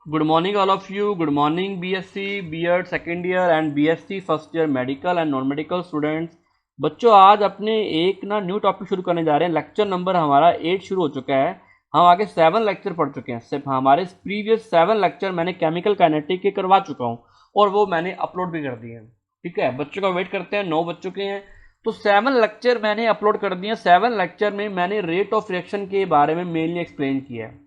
Good morning all of you. Good morning BSc BEd second year and BSc first year medical and non medical students. बच्चों आज अपने एक new topic शुरू करने जा रहे हैं। लेक्चर नंबर हमारा 8 शुरू हो चुका है। हम आगे 7 लेक्चर पढ़ चुके हैं। सिर्फ हमारे प्रीवियस 7 लेक्चर मैंने केमिकल काइनेटिक के करवा चुका हूँ और वो मैंने अपलोड भी कर दिए हैं। ठीक है, बच्चों का वेट करते हैं। 9 बज चुके हैं तो 7 लेक्चर मैंने अपलोड कर दिए। 7 लेक्चर में मैंने रेट ऑफ रिएक्शन के बारे में मेनली एक्सप्लेन किया है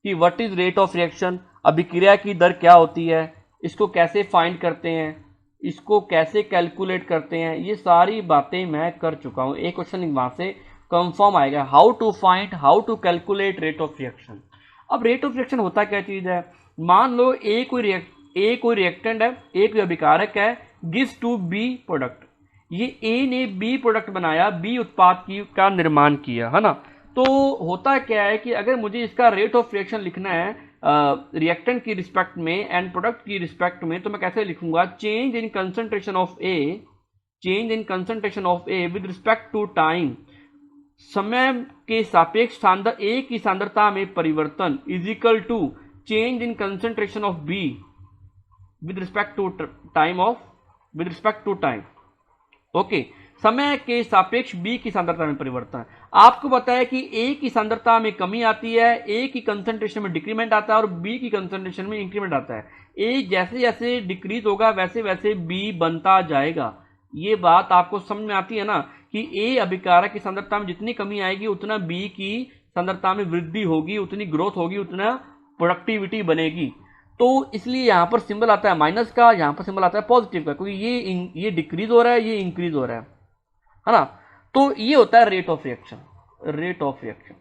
कि what is rate of reaction, अभिक्रिया की दर क्या होती है, इसको कैसे फाइंड करते हैं, इसको कैसे कैलकुलेट करते हैं, ये सारी बातें मैं कर चुका हूं। एक क्वेश्चन वहां से कंफर्म आएगा, how to find, how to calculate rate of reaction. अब रेट ऑफ रिएक्शन होता क्या चीज है? मान लो ए कोई रिएक्टेंट है, ए कोई अभिकारक है, गिव्स टू बी प्रोडक्ट। ये ए ने बी प्रोडक्ट बनाया, बी उत्पाद का निर्माण किया, है ना। तो होता क्या है कि अगर मुझे इसका रेट ऑफ रिएक्शन लिखना है रिएक्टेंट की रिस्पेक्ट में एंड प्रोडक्ट की रिस्पेक्ट में, तो मैं कैसे लिखूंगा? Change in concentration of A with respect to time, समय के सापेक्ष ए की सांद्रता में परिवर्तन is equal to change in concentration of B with respect to time. Okay, समय के सापेक्ष बी की सांद्रता में परिवर्तन। आपको पता है कि ए की सांद्रता में कमी आती है, ए की कंसंट्रेशन में डिक्रीमेंट आता है और बी की कंसंट्रेशन में इंक्रीमेंट आता है। ए जैसे जैसे डिक्रीज होगा वैसे वैसे बी बनता जाएगा। ये बात आपको समझ में आती है ना कि ए अभिकारक की सांद्रता में जितनी कमी आएगी उतना बी की सांद्रता में वृद्धि होगी, उतनी ग्रोथ होगी, उतना प्रोडक्टिविटी बनेगी। तो इसलिए यहां पर सिंबल आता है माइनस का, यहां पर सिंबल आता है पॉजिटिव का, क्योंकि ये डिक्रीज हो रहा है, ये इंक्रीज हो रहा है ना। तो ये होता है रेट ऑफ रिएक्शन।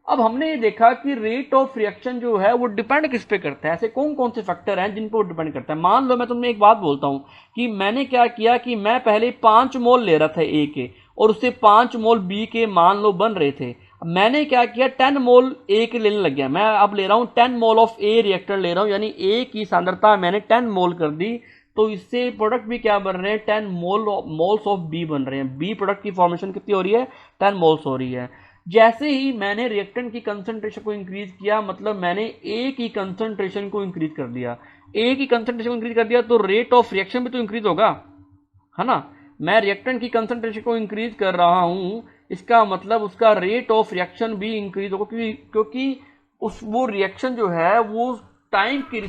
अब हमने ये देखा कि रेट ऑफ रिएक्शन जो है वो डिपेंड किस पे करता है। ऐसे कौन कौन से फैक्टर हैं जिन पर वो डिपेंड करता है। मान लो मैं तुमने एक बात बोलता हूं कि मैंने क्या किया कि मैं पहले 5 मोल ले रहा था ए के और उससे 5 मोल बी के मान लो बन रहे थे। मैंने क्या किया, 10 मोल ए के लेने लग गया। मैं अब ले रहा हूं 10 मोल ऑफ ए रिएक्टर ले रहा हूं, यानी ए की सांद्रता मैंने 10 मोल कर दी। तो इससे प्रोडक्ट भी क्या बन रहे हैं? 10 मोल्स ऑफ बी बन रहे हैं। बी प्रोडक्ट की फॉर्मेशन कितनी हो रही है? 10 मोल्स हो रही है। जैसे ही मैंने रिएक्टेंट की कंसंट्रेशन को इंक्रीज किया, मतलब मैंने ए की कंसंट्रेशन को इंक्रीज कर दिया, ए की कंसंट्रेशन को इंक्रीज कर दिया, तो रेट ऑफ रिएक्शन भी तो इंक्रीज होगा, है ना। मैं रिएक्टेंट की कंसंट्रेशन को इंक्रीज कर रहा हूं, इसका मतलब उसका रेट ऑफ रिएक्शन भी इंक्रीज होगा, क्योंकि वो रिएक्शन जो है वो टाइम की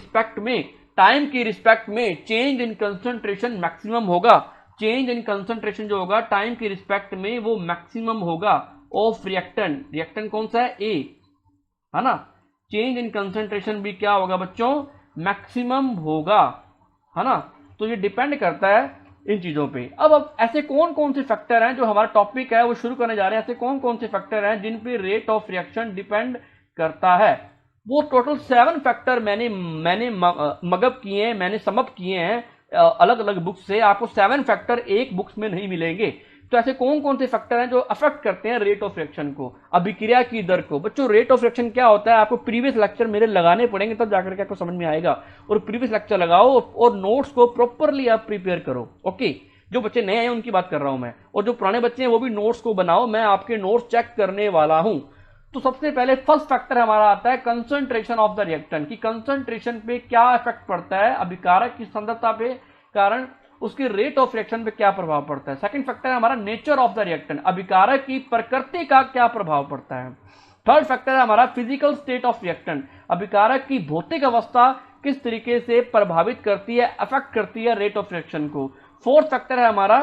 रिस्पेक्ट में चेंज इन कंसंट्रेशन मैक्सिमम होगा। चेंज इन कंसंट्रेशन जो होगा टाइम की रिस्पेक्ट में वो मैक्सिमम होगा ऑफ रिएक्टेंट कौन सा है? ए, है ना। चेंज इन कंसंट्रेशन भी क्या होगा बच्चों? मैक्सिमम होगा, है ना। तो ये डिपेंड करता है इन चीजों पे। अब ऐसे कौन कौन से फैक्टर हैं, जो हमारा टॉपिक है वो शुरू करने जा रहे हैं, ऐसे कौन कौन से फैक्टर हैं जिन पे रेट ऑफ रिएक्शन डिपेंड करता है? वो टोटल 7 फैक्टर मैंने मगअप किए हैं, मैंने समअप किए हैं अलग अलग बुक्स से। आपको 7 फैक्टर एक बुक्स में नहीं मिलेंगे। तो ऐसे कौन कौन से फैक्टर हैं जो अफेक्ट करते हैं रेट ऑफ रिएक्शन को, अभिक्रिया की दर को? बच्चों रेट ऑफ रिएक्शन क्या होता है आपको प्रीवियस लेक्चर मेरे लगाने पड़ेंगे, तब जाकर के आपको समझ में आएगा। और प्रीवियस लेक्चर लगाओ और नोट्स को प्रॉपरली आप प्रिपेयर करो। ओके, जो बच्चे नए हैं उनकी बात कर रहा हूं मैं, और जो पुराने बच्चे हैं वो भी नोट्स को बनाओ, मैं आपके नोट्स चेक करने वाला हूं। तो सबसे पहले फर्स्ट फैक्टर हमारा आता है कंसंट्रेशन ऑफ द रिएक्टेंट, की कंसंट्रेशन पे क्या इफेक्ट पड़ता है, अभिकारक की सांद्रता पे कारण उसके रेट ऑफ रिएक्शन पे क्या प्रभाव पड़ता है। सेकंड फैक्टर है हमारा नेचर ऑफ द रिएक्टेंट, अभिकारक की प्रकृति का क्या प्रभाव पड़ता है। थर्ड फैक्टर है हमारा फिजिकल स्टेट ऑफ रिएक्टेंट, अभिकारक की भौतिक अवस्था किस तरीके से प्रभावित करती है, अफेक्ट करती है रेट ऑफ रिएक्शन को। फोर्थ फैक्टर है हमारा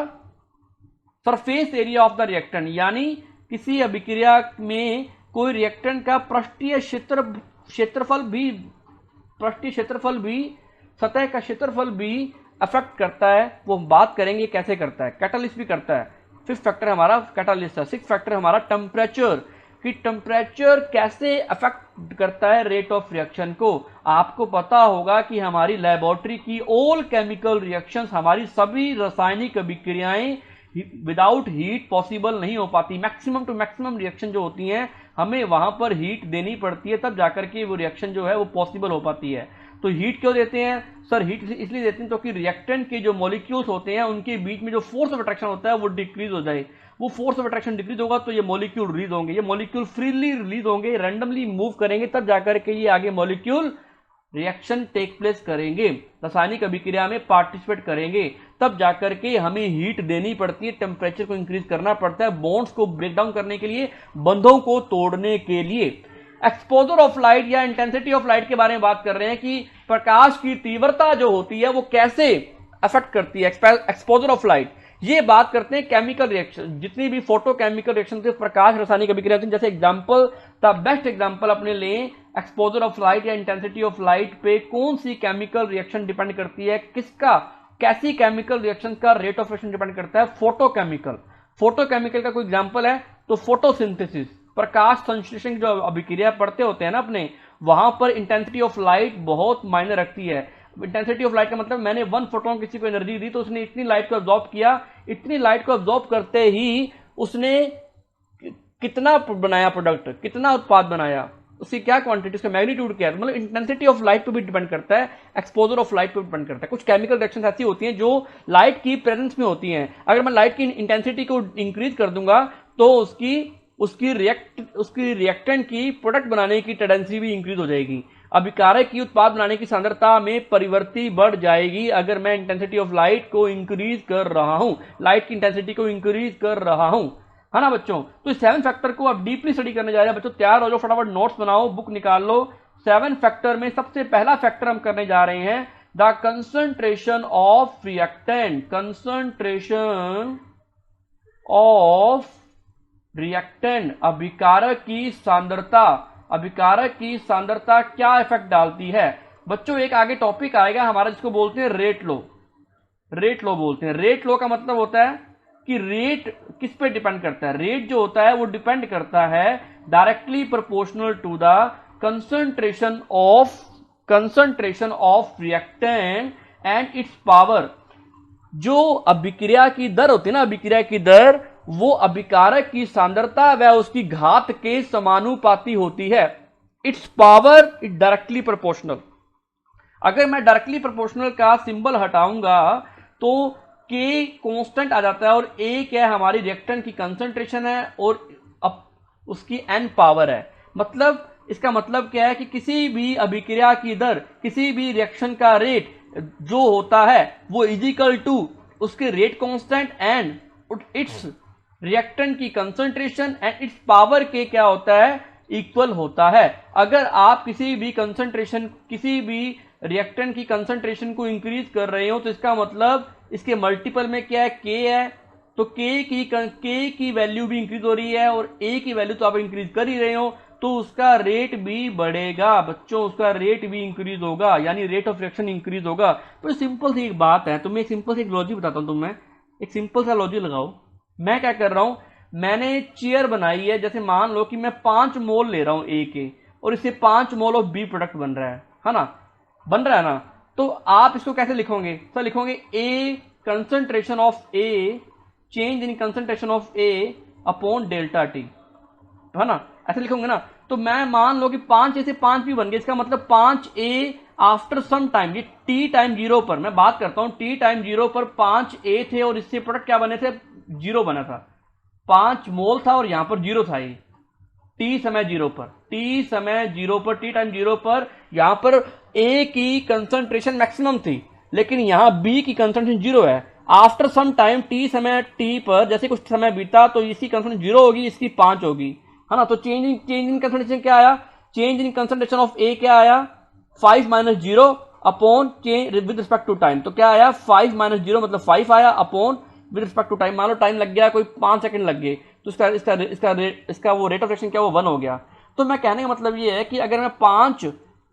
surface area of the reactant, यानी किसी अभिक्रिया में कोई रिएक्टेंट का पृष्ठीय क्षेत्रफल भी सतह का क्षेत्रफल भी अफेक्ट करता है। वो बात करेंगे कैसे करता है। कैटालिस्ट भी करता है। फिफ्थ फैक्टर हमारा कैटालिस्ट है। सिक्स्थ फैक्टर हमारा टेम्परेचर, कि टेम्परेचर कैसे अफेक्ट करता है रेट ऑफ रिएक्शन को। आपको पता होगा कि हमारी लेबोरेटरी की ऑल केमिकल रिएक्शंस, हमारी सभी रासायनिक अभिक्रियाएं विदाउट हीट पॉसिबल नहीं हो पाती। मैक्सिमम टू मैक्सिमम रिएक्शन जो होती हैं हमें वहां पर हीट देनी पड़ती है, तब जाकर के वो रिएक्शन जो है वो पॉसिबल हो पाती है। तो हीट क्यों देते हैं सर? हीट इसलिए देते हैं क्योंकि रिएक्टेंट के जो मॉलिक्यूल्स होते हैं उनके बीच में जो फोर्स ऑफ अट्रैक्शन होता है वो डिक्रीज हो जाए। वो फोर्स ऑफ अट्रैक्शन डिक्रीज होगा तो ये मॉलिक्यूल रिलीज होंगे, ये मॉलिक्यूल फ्रीली रिलीज होंगे, रैंडमली मूव करेंगे, तब जाकर के ये आगे मॉलिक्यूल रिएक्शन टेक प्लेस करेंगे, रासायनिक अभिक्रिया में पार्टिसिपेट करेंगे, तब जाकर के हमें हीट देनी पड़ती है, टेम्परेचर को इंक्रीज करना पड़ता है बॉन्ड्स को ब्रेक डाउन करने के लिए, बंधों को तोड़ने के लिए। एक्सपोजर ऑफ लाइट या इंटेंसिटी ऑफ लाइट के बारे में बात कर रहे हैं कि प्रकाश की तीव्रता जो होती है वो कैसे अफेक्ट करती है एक्सपोजर ऑफ लाइट। ये बात करते हैं केमिकल रिएक्शन, जितनी भी फोटोकेमिकल रिएक्शन से प्रकाश रासायनिक अभिक्रिया होती है, जैसे एग्जांपल द बेस्ट एग्जांपल अपने लें एक्सपोजर ऑफ लाइट या इंटेंसिटी ऑफ लाइट पे कौन सी केमिकल रिएक्शन डिपेंड करती है, किसका कैसी केमिकल रिएक्शन का रेट ऑफ रिएक्शन डिपेंड करता है, फोटोकेमिकल। फोटोकेमिकल का कोई एग्जांपल है तो फोटोसिंथेसिस, प्रकाश संश्लेषण जो अभिक्रिया पढ़ते होते हैं ना अपने, वहां पर इंटेंसिटी ऑफ लाइट बहुत मायने रखती है। इंटेंसिटी ऑफ लाइट का मतलब मैंने 1 फोटोन किसी को एनर्जी दी तो उसने इतनी लाइट को अब्जॉर्ब किया, इतनी लाइट को अब्जॉर्ब करते ही उसने कितना बनाया प्रोडक्ट, कितना उत्पाद बनाया, उसकी क्या क्वांटिटी, उसका मैग्नीट्यूड क्या है। मतलब इंटेंसिटी ऑफ लाइट पे भी डिपेंड करता है, एक्सपोजर ऑफ लाइट पे भी डिपेंड करता है। कुछ केमिकल रिएक्शंस ऐसी होती हैं जो लाइट की प्रेजेंस में होती हैं, अगर मैं लाइट की इंटेंसिटी को इंक्रीज कर दूंगा तो उसकी रिएक्टेंट की प्रोडक्ट बनाने की टेंडेंसी भी इंक्रीज हो जाएगी, अभिकारक की उत्पाद बनाने की सांद्रता में परिवर्ती बढ़ जाएगी अगर मैं इंटेंसिटी ऑफ लाइट को इंक्रीज कर रहा हूं, लाइट की इंटेंसिटी को इंक्रीज कर रहा हूं, है ना बच्चों। तो इस 7 फैक्टर को आप डीपली स्टडी करने जा रहे हैं बच्चों, तैयार हो जाओ, फटाफट नोट्स बनाओ, बुक निकाल लो। 7 फैक्टर में सबसे पहला फैक्टर हम करने जा रहे हैं the concentration of reactant, concentration of reactant, अभिकारक की सांद्रता, अभिकारक की सांद्रता क्या इफेक्ट डालती है बच्चों। एक आगे टॉपिक आएगा हमारा जिसको बोलते हैं रेट लो, रेट लो बोलते हैं। रेट लो का मतलब होता है कि रेट किस पे डिपेंड करता है, रेट जो होता है वो डिपेंड करता है directly proportional to the concentration of reactant and its power. जो अभिक्रिया की दर होती है ना, अभिक्रिया की दर वो अभिकारक की सांद्रता व उसकी घात के समानुपाती होती है। It's power it directly proportional. अगर मैं डायरेक्टली प्रोपोर्शनल का सिंबल हटाऊंगा तो के कांस्टेंट आ जाता है और ए क्या है, हमारी रिएक्टेंट की कंसंट्रेशन है और उसकी एन पावर है। मतलब इसका मतलब क्या है कि किसी भी अभिक्रिया की दर, किसी भी रिएक्शन का रेट जो होता है वो इजिकल टू उसके rate constant and it's reactant की कंसंट्रेशन एंड इट्स पावर के क्या होता है, इक्वल होता है। अगर आप किसी भी कंसंट्रेशन, किसी भी रिएक्टेंट की कंसंट्रेशन को इंक्रीज कर रहे हो तो इसका मतलब इसके मल्टीपल में क्या है, के है, तो के की वैल्यू भी इंक्रीज हो रही है और ए की वैल्यू तो आप इंक्रीज कर ही रहे हो, तो उसका रेट भी बढ़ेगा बच्चों, उसका रेट भी इंक्रीज होगा, यानी रेट ऑफ रिएक्शन इंक्रीज होगा। तो सिंपल सी एक बात है, तो मैं एक सिंपल सी एक लॉजिक बताता हूं तुम्हें, एक सिंपल सा लॉजिक लगाओ। मैं क्या कर रहा हूं, मैंने चेयर बनाई है, जैसे मान लो कि मैं 5 मोल ले रहा हूं ए के और इससे 5 मोल ऑफ बी प्रोडक्ट बन रहा है ना, बन रहा है ना। तो आप इसको कैसे लिखोगे, तो लिखोगे A concentration of A, change in concentration of A upon delta T, है ना, ऐसे लिखोगे ना। तो मैं मान लो कि 5 ए से 5 बी बन गए, इसका मतलब 5 ए आफ्टर सम टाइम, ये टी टाइम 0 पर मैं बात करता हूं, टी टाइम 0 पर 5 ए थे और इससे प्रोडक्ट क्या बने थे, 0 बना था, 5 मोल था और यहां पर 0 था, ये टी समय 0 पर, टी समय 0 पर, टी टाइम 0 पर यहां पर ए की कंसंट्रेशन मैक्सिमम थी, लेकिन यहां बी की कंसंट्रेशन 0 है। आफ्टर सम टाइम टी समय टी पर जैसे कुछ समय बीता तो इसकी कंसंट्रेशन 0 होगी, इसकी 5 होगी, है ना। तो चेंज इन कंसंट्रेशन क्या आया, change in concentration of A क्या आया, 5 minus 0 upon change with respect to time, तो क्या आया 5 माइनस 0 मतलब 5 आया upon with respect to time. मान लो टाइम लग गया कोई 5 सेकंड लग गए तो इसका वो रेट ऑफ रिएक्शन क्या, वो 1 हो गया। तो मैं कहने का मतलब ये है कि अगर मैं 5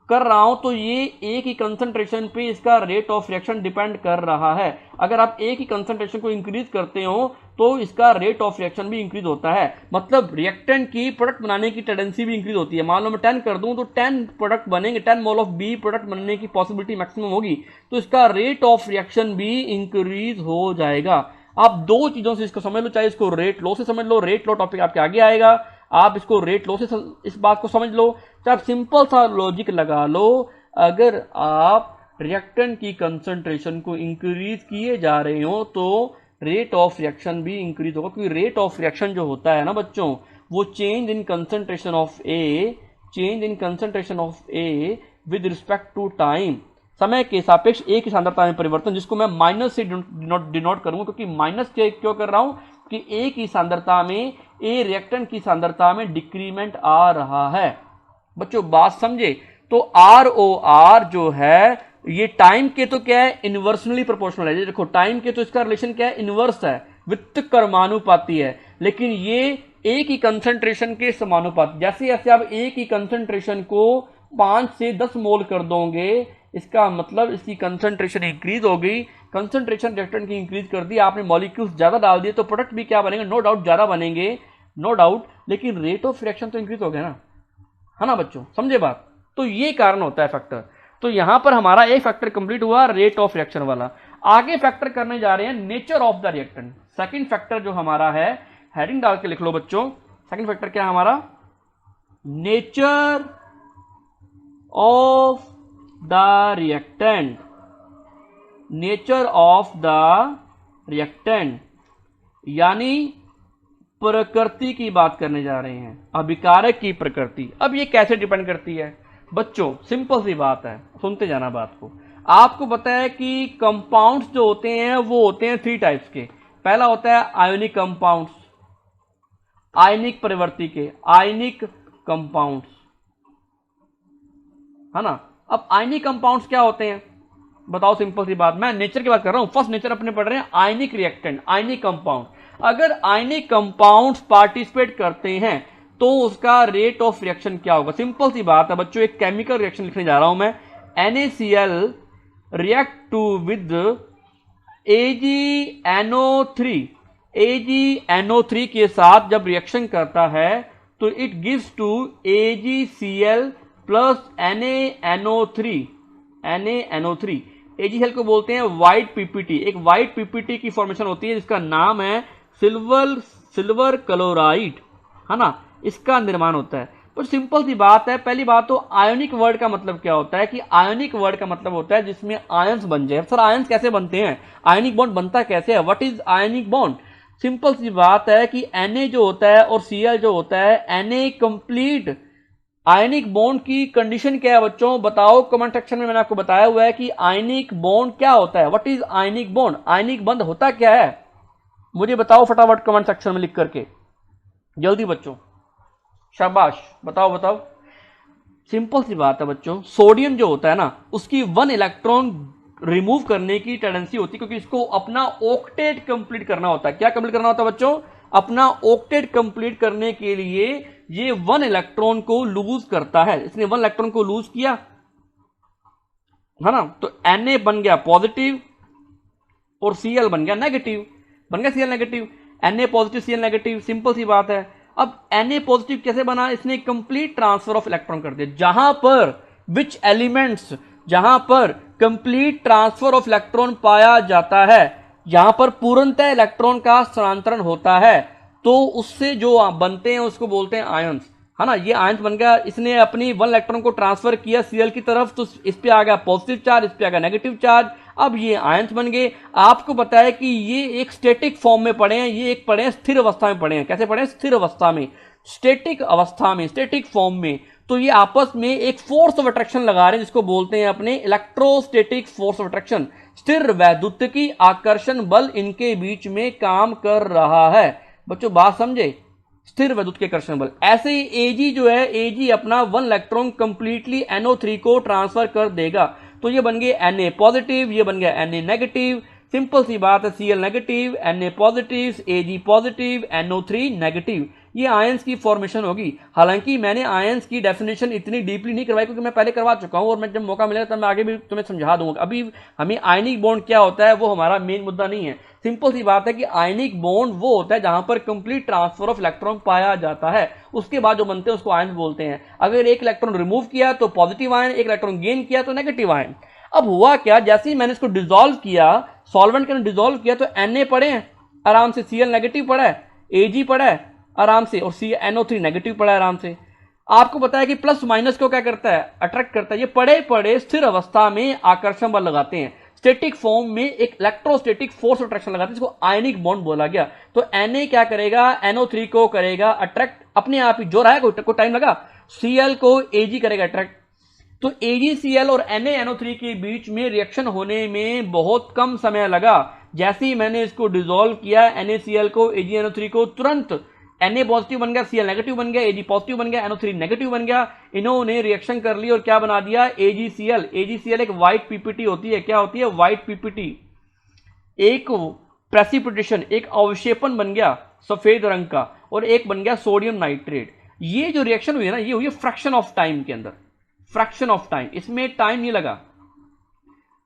कर रहा हूं तो ये ए की कंसंट्रेशन पे इसका रेट ऑफ रिएक्शन डिपेंड कर रहा है। अगर आप ए की कंसंट्रेशन को इंक्रीज करते हो तो इसका रेट ऑफ रिएक्शन भी इंक्रीज होता है, मतलब रिएक्टेंट की प्रोडक्ट बनाने की टेंडेंसी भी इंक्रीज होती है। मान लो मैं 10 कर दूं तो 10 प्रोडक्ट बनेंगे, 10 मोल ऑफ बी प्रोडक्ट बनने की पॉसिबिलिटी मैक्सिमम होगी, तो इसका रेट ऑफ रिएक्शन भी इंक्रीज हो जाएगा। आप दो चीजों से इसको समझ लो, चाहे इसको रेट लो से समझ लो, रेट लो टॉपिक आपके आगे आएगा, आप इसको रेट लो से इस बात को समझ लो, चाहे आप सिंपल सा लॉजिक लगा लो। अगर आप रिएक्टेंट की कंसंट्रेशन को इंक्रीज किए जा रहे हो तो रेट ऑफ रिएक्शन भी इंक्रीज होगा, क्योंकि रेट ऑफ रिएक्शन जो होता है ना बच्चों, वो change in concentration of A, change in concentration of A with respect to time, समय के सापेक्ष ए की सांद्रता में परिवर्तन, जिसको मैं माइनस से डिनोट करूंगा, क्योंकि माइनस क्यों कर रहा हूं कि ए की सांद्रता में, ए रिएक्टेंट की सांद्रता में डिक्रीमेंट आ रहा है। बच्चों बात समझे, तो ROR जो है ये टाइम के तो क्या है, इनवर्सली प्रोपोर्शनल है। देखो टाइम के तो इसका रिलेशन क्या है, इनवर्स है, व्युत्क्रमानुपाती है, लेकिन ये ए की कंसंट्रेशन के समानुपाती। जैसे जैसे आप ए की कंसंट्रेशन को 5 से 10 मोल कर दोगे, इसका मतलब इसकी कंसंट्रेशन इंक्रीज हो गई, कंसंट्रेशन रिएक्टेंट की इंक्रीज कर दी, आपने मॉलिक्यूल्स ज्यादा डाल दिए तो प्रोडक्ट भी क्या बनेंगे, नो डाउट ज्यादा बनेंगे, नो डाउट, लेकिन रेट ऑफ रिएक्शन तो इंक्रीज हो गया ना, है ना बच्चों, समझे बात। तो ये कारण होता है फैक्टर। तो यहां पर हमारा एक फैक्टर कंप्लीट हुआ, रेट ऑफ रिएक्शन वाला। आगे फैक्टर करने जा रहे हैं nature of the reactant. Second factor जो हमारा है, हेडिंग डाल के लिख लो बच्चों, सेकंड फैक्टर क्या है हमारा, nature of the reactant. Nature of the reactant यानी प्रकृति की बात करने जा रहे हैं, अभिकारक की प्रकृति। अब ये कैसे डिपेंड करती है बच्चों, सिंपल सी बात है, सुनते जाना बात को। आपको पता है कि कंपाउंड्स जो होते हैं वो होते हैं 3 टाइप्स के। पहला होता है आयोनिक कंपाउंड्स, आयनिक परिवर्ती के, आयनिक कंपाउंड्स, है ना। अब आयनिक कंपाउंड्स क्या होते हैं बताओ, सिंपल सी बात, मैं नेचर की बात कर रहा हूं, फर्स्ट नेचर अपने पढ़ रहे हैं, आयनिक रिएक्टेंट, आयनिक कंपाउंड। अगर आयनिक कंपाउंड्स पार्टिसिपेट करते हैं तो उसका रेट ऑफ रिएक्शन क्या होगा, सिंपल सी बात है बच्चों। एक केमिकल रिएक्शन लिखने जा रहा हूं मैं, NaCl react to with AgNO3, AgNO3 के साथ जब रिएक्शन करता है तो it gives to AgCl plus NaNO3, NaNO3। AgCl को बोलते हैं व्हाइट पीपीटी, एक व्हाइट पीपीटी की फॉर्मेशन होती है जिसका नाम है सिल्वर क्लोराइड, है ना, इसका निर्माण होता है। तो सिंपल सी बात है, पहली बात तो आयोनिक वर्ड का मतलब क्या होता है कि आयोनिक वर्ड का मतलब होता है जिसमें आयंस बन जाए। सर आयंस कैसे बनते हैं, आयोनिक बॉन्ड बनता कैसे है, what is ionic bond. Simple सी बात है कि Na जो होता है और Cl जो होता है, Na कंप्लीट आयनिक बॉन्ड की कंडीशन क्या है बच्चों, बताओ कमेंट सेक्शन में। मैंने आपको बताया हुआ है कि आयनिक बॉन्ड क्या होता है, व्हाट इज आयनिक बॉन्ड, आयनिक बंध होता क्या है, मुझे बताओ फटाफट कमेंट सेक्शन में लिख करके, जल्दी बच्चों, शाबाश, बताओ बताओ। सिंपल सी बात है बच्चों, सोडियम जो होता है ना, उसकी 1 इलेक्ट्रॉन रिमूव करने की टेंडेंसी होती है, क्योंकि इसको अपना ऑक्टेट कंप्लीट करना होता है। क्या कंप्लीट करना होता है बच्चों, अपना ऑक्टेट कंप्लीट करने के लिए ये 1 इलेक्ट्रॉन को लूज करता है। इसने 1 इलेक्ट्रॉन को लूज किया, है ना, तो Na बन गया पॉजिटिव और Cl बन गया नेगेटिव, बन गया Cl negative, Na positive Cl negative, simple सी बात है। अब Na पॉजिटिव कैसे बना, इसने कंप्लीट ट्रांसफर ऑफ इलेक्ट्रॉन कर दिया। जहां पर विच एलिमेंट्स, जहां पर कंप्लीट ट्रांसफर ऑफ इलेक्ट्रॉन पाया जाता है, जहां पर पूर्णतः इलेक्ट्रॉन का स्थानांतरण होता है, तो उससे जो बनते हैं उसको बोलते हैं आयंस, है ना। ये आयंस बन गया, इसने अपनी 1 इलेक्ट्रॉन को ट्रांसफर किया Cl की तरफ, तो इस पे आ गया पॉजिटिव चार्ज, इस पे आ गया नेगेटिव चार्ज। अब ये आयंस बन गए। आपको पता है कि ये एक स्टैटिक फॉर्म में पड़े हैं, ये एक पड़े हैं स्थिर अवस्था में पड़े हैं। कैसे पड़े हैं, स्थिर अवस्था में, स्टैटिक अवस्था में, स्टैटिक फॉर्म में। तो ये आपस में एक फोर्स ऑफ अट्रैक्शन लगा रहे हैं, जिसको बोलते हैं अपने इलेक्ट्रोस्टैटिक फोर्स ऑफ अट्रैक्शन। स्थिर वैद्युतिकी आकर्षण बल इनके बीच में काम कर रहा है। बच्चों बात समझे, स्थिर वैद्युतिक आकर्षण बल। ऐसे ही Ag जो है, Ag अपना 1 इलेक्ट्रॉन कंप्लीटली NO3 को ट्रांसफर कर देगा, तो ये बन गए Na पॉजिटिव, ये बन गया Na नेगेटिव। सिंपल सी बात है, Cl negative, Na positive, Ag positive, NO3 negative, ये आयंस की फॉर्मेशन होगी। हालांकि मैंने आयंस की डेफिनेशन इतनी डीपली नहीं करवाई, क्योंकि मैं पहले करवा चुका हूं और मैं जब मौका मिलेगा तब मैं आगे भी तुम्हें समझा दूंगा। अभी हमें आयनिक बॉन्ड क्या होता है वो हमारा मेन मुद्दा नहीं है। सिंपल सी बात है कि आयनिक बॉन्ड वो होता है जहां पर कंप्लीट ट्रांसफर ऑफ इलेक्ट्रॉन पाया जाता है, उसके बाद जो बनते हैं उसको आयंस बोलते हैं। अगर एक इलेक्ट्रॉन रिमूव किया तो पॉजिटिव आयन, एक इलेक्ट्रॉन गेन किया तो नेगेटिव आयन। अब हुआ क्या, जैसे ही मैंने इसको डिसॉल्व किया, सॉल्वेंट के अंदर डिसॉल्व किया, तो Na पड़े हैं आराम से, Cl नेगेटिव पड़ा है, Ag पड़ा है आराम से, और NO3 नेगेटिव पड़ा है आराम से। आपको पता है कि प्लस माइनस को क्या करता है, अट्रैक्ट करता है। ये पड़े पड़े स्थिर अवस्था में आकर्षण बल लगाते हैं। स्टैटिक फॉर्म में एक इलेक्ट्रोस्टैटिक फोर्स अट्रैक्शन लगाते हैं, जिसको आयनिक बॉन्ड बोला गया। तो Na क्या करेगा, NO3 को करेगा अट्रैक्ट अपने आप ही, जो रहा है कोई टाइम लगा। Cl को Ag करेगा अट्रैक्ट, तो AgCl और NaNO3 के बीच में रिएक्शन होने में बहुत कम समय लगा। जैसे ही मैंने इसको डिसॉल्व किया NaCl को, AgNO3 को, तुरंत Na पॉजिटिव बन गया, Cl नेगेटिव बन गया, Ag पॉजिटिव बन गया, NO3 नेगेटिव बन गया। इन्होंने रिएक्शन कर ली और क्या बना दिया, AgCl। AgCl एक व्हाइट पीपीटी होती है। क्या होती है, व्हाइट पीपीटी। एक प्रेसिपिटेशन, एक अवक्षेपण बन गया सफेद रंग का, और एक बन गया सोडियम नाइट्रेट। ये जो रिएक्शन हुई है ना, ये हुई है फ्रैक्शन ऑफ टाइम के अंदर, फ्रैक्शन ऑफ टाइम। इसमें टाइम नहीं लगा,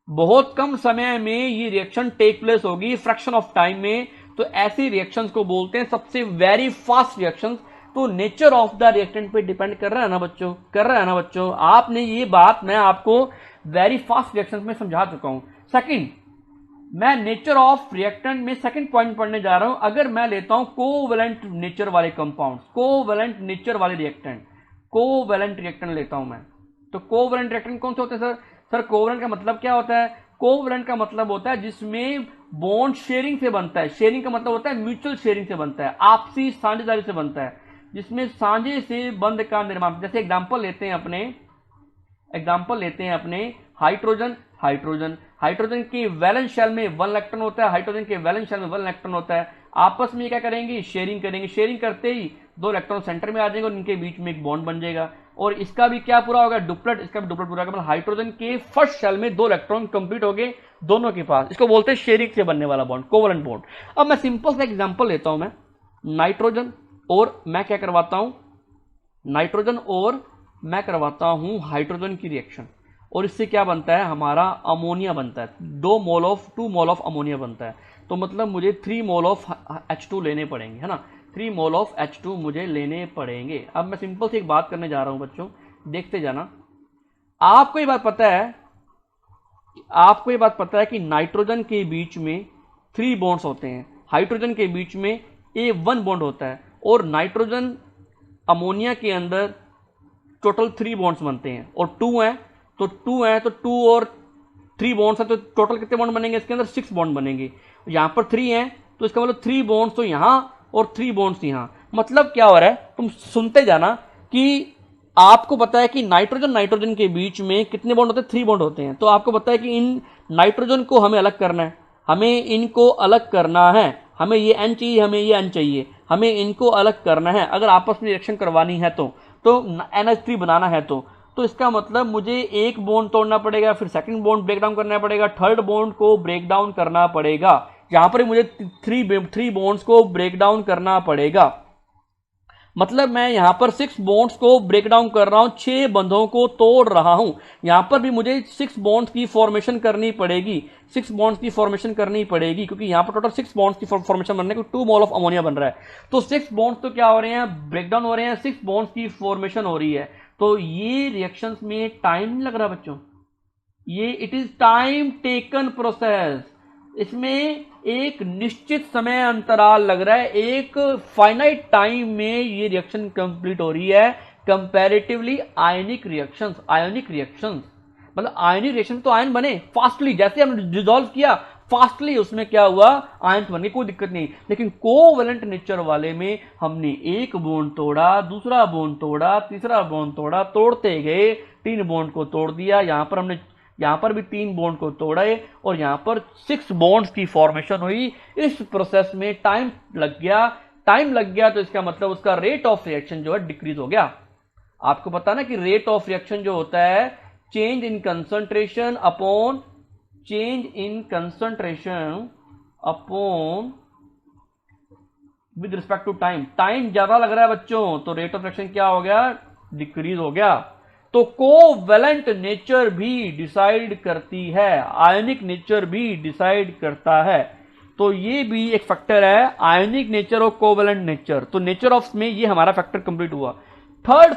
बहुत कम समय में ये रिएक्शन टेक प्लेस होगी, फ्रैक्शन ऑफ टाइम में। तो ऐसी रिएक्शंस को बोलते हैं सबसे वेरी फास्ट रिएक्शंस। तो नेचर ऑफ द रिएक्टेंट पे डिपेंड कर रहा है ना बच्चों, कर रहा है ना बच्चों। आपने ये बात मैं आपको वेरी फास्ट रिएक्शंस में समझा चुका हूं। सेकंड, मैं नेचर ऑफ रिएक्टेंट में सेकंड पॉइंट पढ़ने जा रहा हूं। अगर मैं लेता हूं कोवैलेंट नेचर वाले कंपाउंड, कोवैलेंट नेचर वाले रिएक्टेंट, कोवैलेंट रिएक्टेंट लेता हूं मैं, तो कोवैलेंट रिएक्टेंट कौन से होते हैं सर? कोवैलेंट का मतलब क्या होता है? कोवैलेंट का मतलब होता है जिसमें बॉन्ड शेयरिंग से बनता है। शेयरिंग का मतलब होता है म्यूचुअल शेयरिंग से बनता है, आपसी साझेदारी से बनता है, जिसमें साझे से बंध का निर्माण। जैसे एग्जांपल लेते हैं अपने हाइड्रोजन। हाइड्रोजन के वैलेंस शेल में 1 इलेक्ट्रॉन होता है, हाइड्रोजन के वैलेंस शेल में 1 इलेक्ट्रॉन होता है। आपस में क्या करेंगे, शेयरिंग करेंगे। शेयरिंग करते ही 2 इलेक्ट्रॉन सेंटर में आ जाएंगे और इनके बीच में एक बॉन्ड बन जाएगा। और इसका भी क्या पूरा होगा, डुप्लेट। इसका भी डुप्लेट पूरा होगा। मतलब हाइड्रोजन के फर्स्ट शेल में 2 इलेक्ट्रॉन कंप्लीट हो गए दोनों के पास। इसको बोलते हैं शेयरिंग से बनने वाला बॉन्ड, कोवैलेंट बॉन्ड। अब मैं सिंपल सा एग्जांपल लेता हूं, मैं नाइट्रोजन और मैं क्या करवाता हूं, नाइट्रोजन और मैं करवाता हूं हाइड्रोजन की रिएक्शन, और इससे क्या बनता है, हमारा अमोनिया बनता है। 2 मोल ऑफ अमोनिया बनता है। तो मतलब मुझे 3 मोल ऑफ H2 लेने पड़ेंगे, है ना। 3 मोल ऑफ H2 मुझे लेने पड़ेंगे। अब मैं सिंपल से एक बात करने जा रहा हूं बच्चों, देखते जाना। आपको ये बात पता है कि नाइट्रोजन के बीच में 3 बॉन्ड्स होते हैं, हाइड्रोजन के बीच में A1 बॉन्ड होता है, और नाइट्रोजन अमोनिया के अंदर टोटल 3 बॉन्ड्स बनते हैं, और 2 हैं तो 2 और 3 बॉन्ड्स है, तो टोटल कितने बॉन्ड बनेंगे इसके अंदर, 6 बॉन्ड बनेंगे। यहां पर 3 हैं तो इसका मतलब 3 बॉन्ड्स तो यहां और 3 बॉन्ड्स यहां। मतलब क्या हो रहा है, तुम सुनते जाना कि आपको पता है कि नाइट्रोजन के बीच में कितने बॉन्ड होते हैं, 3 बॉन्ड होते हैं। तो आपको पता है कि इन नाइट्रोजन को हमें अलग करना है, हमें इनको अलग करना है, हमें ये N चाहिए, हमें ये N चाहिए, हमें इनको अलग करना है। अगर आपस में रिएक्शन करवानी है तो NH3 बनाना है तो इसका मतलब मुझे एक बॉन्ड तोड़ना पड़ेगा, फिर सेकंड बॉन्ड ब्रेक डाउन करना पड़ेगा, थर्ड बॉन्ड को ब्रेक डाउन करना पड़ेगा। यहां पर मुझे 3 बॉन्ड्स को ब्रेक डाउन करना पड़ेगा। मतलब मैं यहां पर 6 बॉन्ड्स को ब्रेक डाउन कर रहा हूं, 6 बंधों को तोड़ रहा हूं। यहां पर भी मुझे 6 बॉन्ड्स की फॉर्मेशन करनी पड़ेगी, 6 बॉन्ड्स की फॉर्मेशन करनी पड़ेगी, क्योंकि यहां पर टोटल 6 बॉन्ड्स की फॉर्मेशन बनने को 2 मोल ऑफ अमोनिया बन रहा है। तो 6 बॉन्ड्स तो क्या हो रहे हैं, ब्रेक डाउन हो रहे हैं, 6 बॉन्ड्स की फॉर्मेशन हो रही है। तो ये रिएक्शंस में टाइम नहीं लग रहा बच्चों, ये it is time taken process. इसमें एक निश्चित समय अंतराल लग रहा है, एक फाइनाइट टाइम में ये रिएक्शन कंप्लीट हो रही है। कंपैरेटिवली आयनिक रिएक्शंस मतलब आयनिक रिएक्शन तो आयन बने फास्टली, जैसे हमने डिसॉल्व किया फास्टली उसमें क्या हुआ, आयन बन गए, कोई दिक्कत नहीं। लेकिन कोवैलेंट नेचर वाले में हमने एक बॉन्ड तोड़ा, दूसरा बॉन्ड तोड़ा, तीसरा बॉन्ड तोड़ा, तोड़ते गए, 3 बॉन्ड को तोड़ दिया। यहां पर भी 3 बॉन्ड को तोड़े और यहां पर 6 बॉन्ड्स की फॉर्मेशन हुई। इस प्रोसेस में टाइम लग गया तो इसका मतलब उसका रेट ऑफ रिएक्शन जो है डिक्रीज हो गया। आपको पता ना कि रेट ऑफ रिएक्शन जो होता है change in concentration upon with respect to time. Time ज्यादा लग रहा है बच्चों तो रेट ऑफ रिएक्शन क्या हो गया, डिक्रीज हो गया। तो कोवैलेंट नेचर भी डिसाइड करती है, आयनिक नेचर भी डिसाइड करता है। तो ये भी एक फैक्टर है, आयनिक नेचर और कोवैलेंट नेचर। तो नेचर ऑफ में ये हमारा फैक्टर कंप्लीट हुआ। थर्ड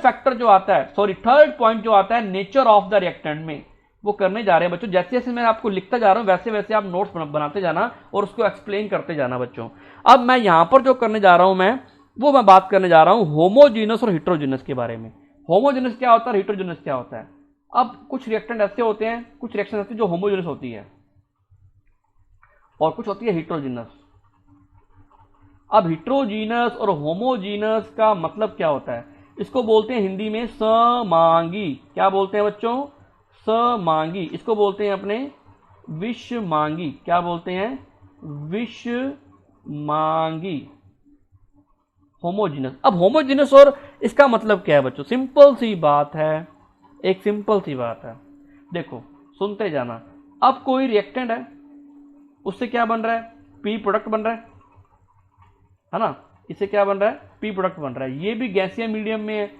पॉइंट जो आता है नेचर ऑफ द रिएक्टेंट में, वो करने जा रहे हैं बच्चों। जैसे जैसे मैं आपको लिखता जा रहा हूं वैसे वैसे आप नोट्स बनाते जाना और उसको एक्सप्लेन करते जाना बच्चों। अब मैं यहां पर जो करने जा रहा हूं मैं बात करने जा रहा हूं होमोजीनस और हेटेरोजीनस के बारे में। होमोजेनस क्या होता है, हेटेरोजेनस क्या होता है। अब कुछ रिएक्टेंट ऐसे होते हैं, कुछ रिएक्शन ऐसे जो होमोजेनस होती है और कुछ होती है हेटेरोजेनस। अब हेटेरोजीनस और होमोजीनस का मतलब क्या होता है, इसको बोलते हैं हिंदी में समांगी। क्या बोलते हैं बच्चों, समांगी, इसको बोलते हैं अपने विषमांगी। क्या बोलते हैं? विषमांगी, होमोजीनस। अब होमोजीनस और इसका मतलब क्या है बच्चों? सिंपल सी बात है, एक सिंपल सी बात है, देखो सुनते जाना। अब कोई रिएक्टेंट है, उससे क्या बन रहा है? पी प्रोडक्ट बन रहा है ना? इससे क्या बन रहा है? पी प्रोडक्ट बन रहा है। ये भी गैसीय मीडियम में है,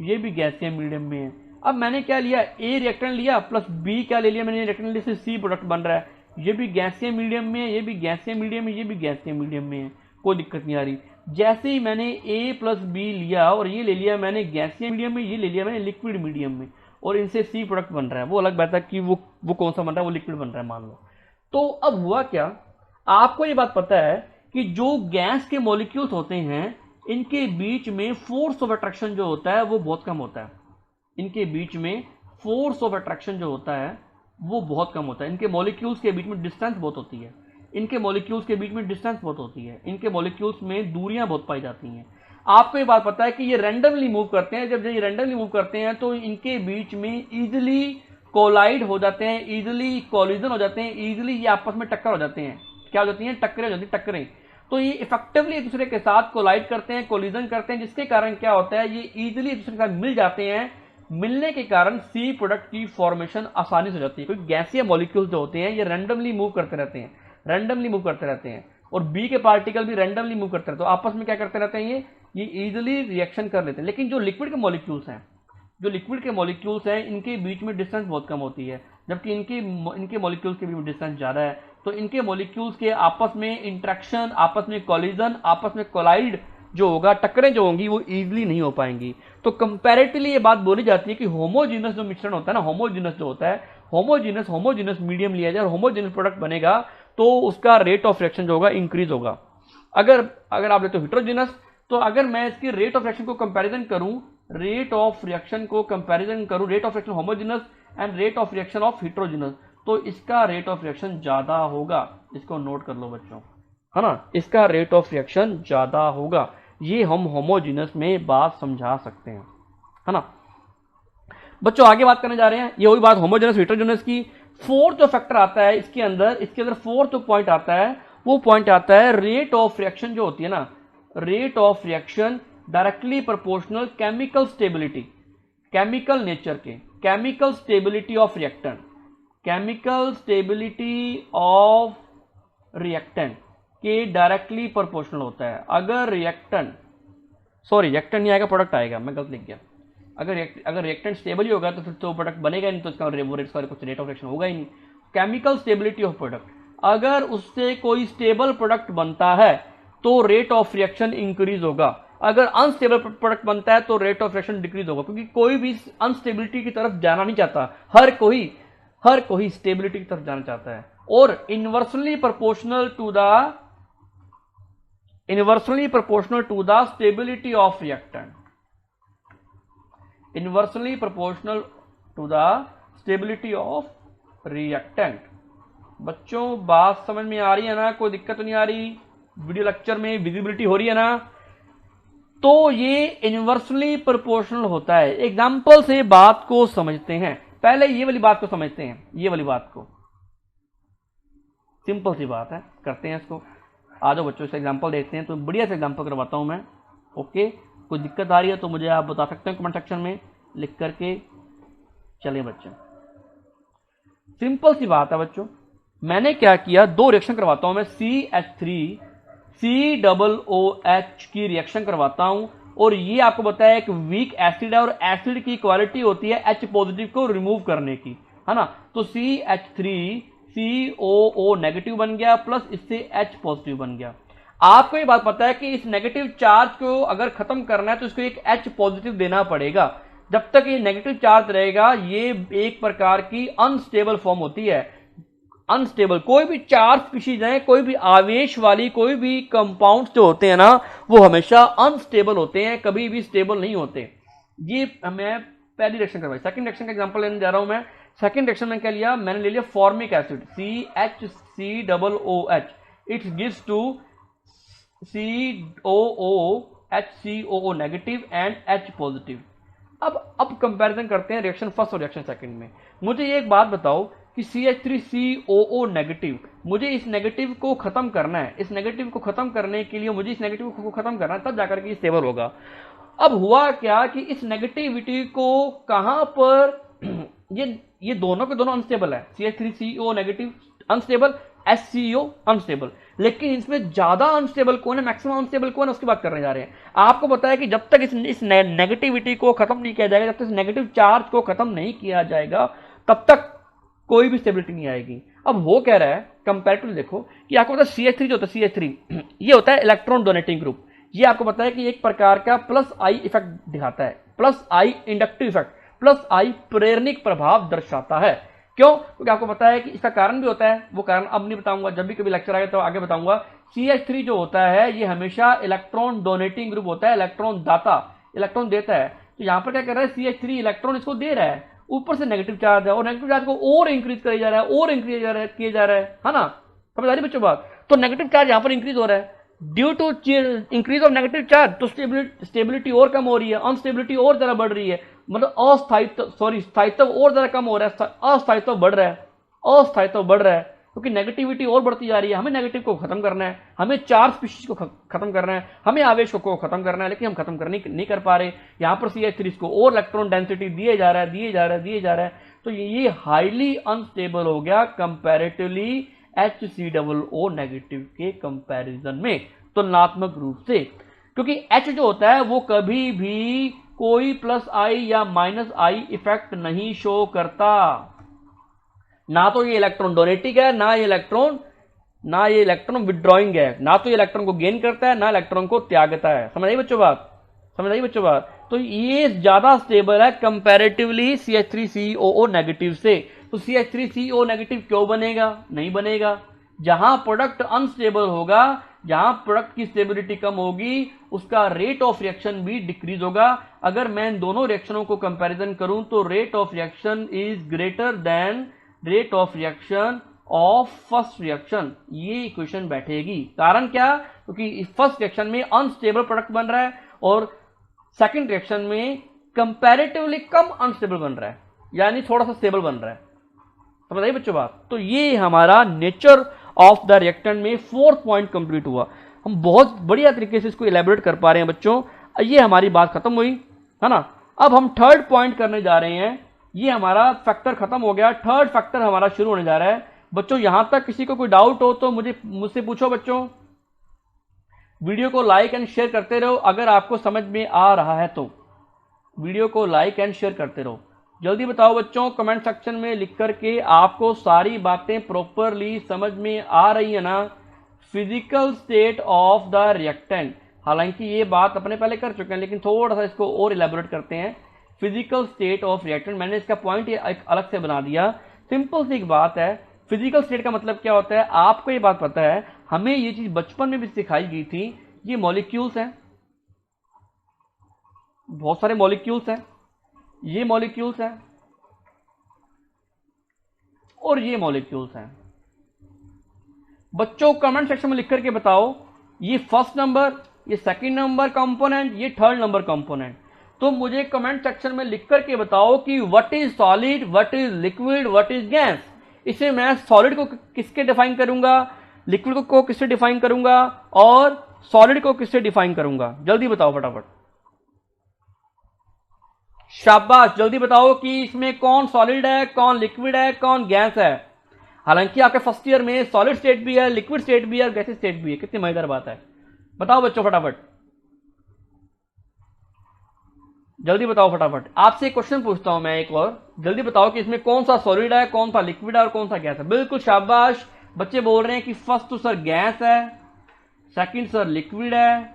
ये भी गैसीय मीडियम में है। अब मैंने क्या लिया? ए रिएक्टेंट लिया प्लस बी क्या ले लिया मैंने? रिएक्टेंट लिया, सी प्रोडक्ट बन रहा है। ये भी गैसीय मीडियम में है, ये भी गैसीय मीडियम में, ये भी गैसीय मीडियम में है, कोई दिक्कत नहीं आ रही। जैसे ही मैंने ए प्लस बी लिया और ये ले लिया मैंने गैसीय मीडियम में, ये ले लिया मैंने लिक्विड मीडियम में, और इनसे सी प्रोडक्ट बन रहा है। वो अलग बात है कि वो कौन सा बन रहा है, वो लिक्विड बन रहा है मान लो। तो अब हुआ क्या, आपको ये बात पता है कि जो गैस के मॉलिक्यूल्स होते हैं इनके बीच में फोर्स ऑफ अट्रैक्शन जो होता है वो बहुत कम होता है। इनके बीच में फोर्स ऑफ अट्रैक्शन जो होता है वो बहुत कम होता है। इनके मॉलिक्यूल्स के बीच में डिस्टेंस बहुत होती है, इनके मॉलिक्यूल्स के बीच में डिस्टेंस बहुत होती है, इनके मॉलिक्यूल्स में दूरियां बहुत पाई जाती हैं। आपको ये बात पता है कि ये रैंडमली मूव करते हैं। जब ये रैंडमली मूव करते हैं तो इनके बीच में इजिली कोलाइड हो जाते हैं, इजिली कोलिजन हो जाते हैं, इजिली ये आपस में टक्कर हो जाते हैं। क्या हो जाती हैं? टक्करें हो जाती हैं, टक्करें। तो ये इफेक्टिवली एक दूसरे के साथ कोलाइड करते हैं, कोलिजन करते हैं, जिसके कारण क्या होता है? ये इजिली एक दूसरे के साथ मिल जाते हैं। मिलने के कारण सी प्रोडक्ट की फॉर्मेशन आसानी से हो जाती है। क्योंकि गैसीय मॉलिक्यूल्स जो होते हैं ये रैंडमली मूव करते रहते हैं, रैंडमली मूव करते रहते हैं, और बी के पार्टिकल भी रैंडमली मूव करते रहते हैं। तो आपस में क्या करते रहते हैं? ये इजिली रिएक्शन कर लेते हैं। लेकिन जो लिक्विड के मॉलिक्यूल्स हैं, जो लिक्विड के मॉलिक्यूल्स हैं, इनके बीच में डिस्टेंस बहुत कम होती है, जबकि इनके मॉलिक्यूल्स के बीच में डिस्टेंस ज्यादा है। तो इनके मॉलिक्यूल्स के आपस में इंट्रैक्शन, आपस में कोलिजन, आपस में कोलाइड जो होगा, टक्करें जो होंगी वो इजीली नहीं हो पाएंगी। तो कंपैरेटिवली ये बात बोली जाती है कि होमोजीनस जो मिश्रण होता है ना, होमोजीनस जो होता है, होमोजीनस मीडियम लिया जाए और होमोजीनस प्रोडक्ट बनेगा तो उसका रेट ऑफ रिएक्शन जो होगा इंक्रीज होगा। अगर आप लेते हो हिट्रोजीनस, तो अगर मैं इसकी रेट ऑफ रिएक्शन को कंपैरिजन करूं, rate of reaction homogeneous and rate of reaction of heterogeneous, तो इसका रेट ऑफ रिएक्शन ज्यादा होगा। इसको नोट कर लो बच्चों, है ना? इसका रेट ऑफ रिएक्शन ज्यादा होगा। ये हम होमोजीनस में बात समझा सकते हैं, है ना? बच्चों आगे बात करने जा रहे हैं, ये वही बात होमोजेनस हिट्रोजेनस की। फोर्थ जो फैक्टर आता है इसके अंदर फोर्थ जो पॉइंट आता है वो पॉइंट आता है रेट ऑफ रिएक्शन जो होती है ना, rate of reaction directly proportional chemical stability, chemical nature के, chemical stability of reactant, chemical stability of reactant के डायरेक्टली प्रोपोर्शनल होता है। अगर रिएक्टेंट नहीं आएगा, प्रोडक्ट आएगा, मैं गलत लिख गया। अगर रिएक्टेंट स्टेबल ही होगा तो फिर तो प्रोडक्ट बनेगा नहीं, तो इसका कुछ रेट ऑफ रिएक्शन होगा ही नहीं। केमिकल स्टेबिलिटी ऑफ प्रोडक्ट, अगर उससे कोई स्टेबल प्रोडक्ट बनता है तो रेट ऑफ रिएक्शन इंक्रीज होगा। अगर अनस्टेबल प्रोडक्ट बनता है तो रेट ऑफ रिएक्शन डिक्रीज होगा, क्योंकि कोई भी अनस्टेबिलिटी की तरफ जाना नहीं चाहता, हर कोई स्टेबिलिटी की तरफ जाना चाहता है। और inversely proportional to the stability of reactant, inversely proportional to the stability of reactant. बच्चों बात समझ में आ रही है ना? कोई दिक्कत तो नहीं आ रही? वीडियो लेक्चर में विजिबिलिटी हो रही है ना? तो ये इनवर्सली प्रोपोर्शनल होता है। एग्जाम्पल से बात को समझते हैं। पहले ये वाली बात को समझते हैं, ये वाली बात को, सिंपल सी बात है, करते हैं इसको। आ जाओ बच्चों, इसका एग्जाम्पल देखते हैं। तो बढ़िया से एग्जाम्पल करवाता हूं मैं, ओके? कोई दिक्कत आ रही है तो मुझे आप बता सकते हैं कमेंट सेक्शन में लिख करके। चलिए बच्चों, सिंपल सी बात है बच्चों। मैंने क्या किया, दो रिएक्शन करवाता हूं मैं, CH3 COOH की रिएक्शन करवाता हूं। और ये आपको बताया एक वीक एसिड है, और एसिड की क्वालिटी होती है H पॉजिटिव को रिमूव करने की, है ना? तो CH3 COO नेगेटिव बन गया, प्लस इससे H पॉजिटिव बन गया। आपको ये बात पता है कि इस नेगेटिव चार्ज को अगर खत्म करना है तो इसको एक H पॉजिटिव देना पड़ेगा। जब तक ये नेगेटिव चार्ज रहेगा ये एक प्रकार की अनस्टेबल फॉर्म होती है। अनस्टेबल, कोई भी चार्ज स्पीशीज है, कोई भी आवेश वाली कोई भी कंपाउंड्स जो होते हैं ना, वो हमेशा अनस्टेबल होते हैं, कभी भी स्टेबल नहीं होते। ये मैं पहली रिएक्शन करवाई। सेकंड रिएक्शन का एग्जांपल लेने जा रहा हूं मैं। सेकंड रिएक्शन में क्या लिया मैंने, ले लिया formic acid CHCOOH, it gives to COOHCOO negative and H positive. अब कंपैरिजन करते हैं रिएक्शन फर्स्ट और रिएक्शन सेकंड में। मुझे ये एक बात बताओ कि CH3COO नेगेटिव, मुझे इस नेगेटिव को खत्म करना है, इस नेगेटिव को खत्म करने के लिए मुझे इस नेगेटिव को खत्म करना है, तब जाकर के स्टेबल होगा। अब हुआ क्या कि इस नेगेटिविटी को कहां पर ये दोनों के दोनों अनस्टेबल है, CH3CO negative unstable, HCO unstable, लेकिन इसमें ज्यादा अनस्टेबल कौन है, मैक्सिमम अनस्टेबल कौन है, उसकी बात करने जा रहे हैं। आपको पता है कि जब तक इस नेगेटिविटी को खत्म नहीं किया जाएगा, जब तक इस नेगेटिव चार्ज को खत्म नहीं किया जाएगा, तब तक कोई भी स्टेबिलिटी नहीं आएगी। अब वो कह रहा है कंपैरेटिवली देखो कि आपको पता है CH3 जो होता है, CH3 ये होता है इलेक्ट्रॉन डोनेटिंग ग्रुप। ये आपको पता है कि एक प्रकार का प्लस आई इफेक्ट दिखाता है, प्लस आई इंडक्टिव इफेक्ट, प्लस आई प्रेरणिक प्रभाव दर्शाता है। क्यों? क्योंकि आपको पता है कि इसका कारण भी होता है, वो कारण अब नहीं बताऊंगा, जब भी कभी लेक्चर आएगा तो आगे बताऊंगा। CH3 जो होता है ये हमेशा इलेक्ट्रॉन डोनेटिंग ग्रुप होता है, इलेक्ट्रॉन दाता, इलेक्ट्रॉन देता है। तो यहां पर क्या कर रहा है, CH3 इलेक्ट्रॉन इसको दे रहा है, ऊपर से नेगेटिव चार्ज है और नेगेटिव चार्ज को और इंक्रीज किया जा रहा है, और इंक्रीज किया जा रहा है ना, समझ आ रही बच्चों बात। तो नेगेटिव चार्ज यहां पर इंक्रीज हो रहा है due to increase of negative charge, तो स्टेबिलिटी और कम हो रही है, अनस्टेबिलिटी और ज्यादा बढ़ रही है, मतलब स्थायित्व और ज्यादा कम हो रहा है, अस्थायित्व बढ़ रहा है, अस्थायित्व बढ़ रहा है, क्योंकि नेगेटिविटी और बढ़ती जा रही है। हमें नेगेटिव को खत्म करना है, हमें चार्ज स्पीशीज को खत्म करना है, हमें आवेश को खत्म करना है, लेकिन हम खत्म करने नहीं कर पा रहे। यहां पर CH3 को और इलेक्ट्रॉन डेंसिटी दिए जा रहा है, तो ये हाईली अनस्टेबल हो गया कंपैरेटिवली HCOO नेगेटिव के कंपैरिजन में, तुलनात्मक रूप से, क्योंकि H जो होता है वो कभी भी कोई प्लस आई या माइनस आई इफेक्ट नहीं शो करता। ना तो ये इलेक्ट्रॉन डोनेटिंग है, ना ये इलेक्ट्रॉन विड्रॉइंग है, ना तो ये इलेक्ट्रॉन को गेन करता है, ना इलेक्ट्रॉन को त्यागता है। समझ आई बच्चों बात? तो ये ज्यादा स्टेबल है कंपैरेटिवली CH3COO नेगेटिव से। तो CH3CO नेगेटिव क्यों बनेगा? नहीं बनेगा। जहां प्रोडक्ट अनस्टेबल होगा, जहां प्रोडक्ट की स्टेबिलिटी कम होगी, उसका रेट ऑफ रिएक्शन भी डिक्रीज होगा। अगर मैं इन दोनों रिएक्शनों को कंपैरिजन करूं तो rate of reaction is greater than rate of reaction of first reaction, ये इक्वेशन बैठेगी। कारण क्या? क्योंकि फर्स्ट रिएक्शन में अनस्टेबल प्रोडक्ट बन रहा है और सेकंड रिएक्शन में कंपैरेटिवली कम अनस्टेबल बन रहा है, यानी थोड़ा सा स्टेबल बन रहा है। समझ आई बच्चों बात? तो ये हमारा नेचर ऑफ द रिएक्टेंट में 4th पॉइंट कंप्लीट हुआ। हम बहुत बढ़िया तरीके से इसको इलेबोरेट कर पा रहे हैं बच्चों। ये हमारी बात खत्म हुई है ना। अब हम 3rd पॉइंट करने जा रहे हैं। ये हमारा फैक्टर खत्म हो गया, 3rd फैक्टर हमारा शुरू होने जा रहा है। बच्चों यहां तक किसी को कोई डाउट हो तो मुझसे पूछो बच्चों। वीडियो को लाइक एंड शेयर करते रहो, अगर आपको समझ में आ रहा है तो वीडियो को लाइक एंड शेयर करते रहो। जल्दी बताओ बच्चों कमेंट सेक्शन में लिख करके आपको सारी बातें प्रॉपरली समझ में आ रही है ना। Physical state of the reactant, हालांकि ये बात अपने पहले कर चुके हैं, लेकिन थोड़ा सा इसको और इलेबोरेट करते हैं। फिजिकल स्टेट ऑफ रिएक्टेंट, मैंने इसका पॉइंट ये एक अलग से बना दिया। सिंपल सी एक बात है, फिजिकल स्टेट का मतलब क्या होता है, आपको ये बात पता है, हमें ये चीज बचपन में भी सिखाई गई थी। ये मॉलिक्यूल्स हैं, बहुत सारे मॉलिक्यूल्स हैं, ये मॉलिक्यूल्स हैं और ये मॉलिक्यूल्स हैं। बच्चों कमेंट सेक्शन में लिख करके बताओ, ये फर्स्ट नंबर, ये सेकंड नंबर कंपोनेंट, ये 3rd नंबर कंपोनेंट। तो मुझे कमेंट सेक्शन में लिख करके बताओ कि what is solid, what is liquid, what is gas. इसे मैं सॉलिड को किसके डिफाइन करूंगा, लिक्विड को किससे डिफाइन करूंगा और सॉलिड को किससे डिफाइन करूंगा। जल्दी बताओ फटाफट, शाबाश, जल्दी बताओ कि इसमें कौन सॉलिड है, कौन लिक्विड है, कौन गैस है। हालांकि आपके फर्स्ट ईयर में सॉलिड स्टेट भी है, लिक्विड स्टेट भी है, गैस स्टेट भी है। कितनी मजेदार बात है, बताओ बच्चों फटाफट, जल्दी बताओ फटाफट। आपसे एक क्वेश्चन पूछता हूं मैं एक और, जल्दी बताओ कि इसमें कौन सा सॉलिड है, कौन सा लिक्विड है और कौन सा गैस है। बिल्कुल शाबाश, बच्चे बोल रहे हैं कि फर्स्ट तो सर गैस है, सेकंड सर लिक्विड है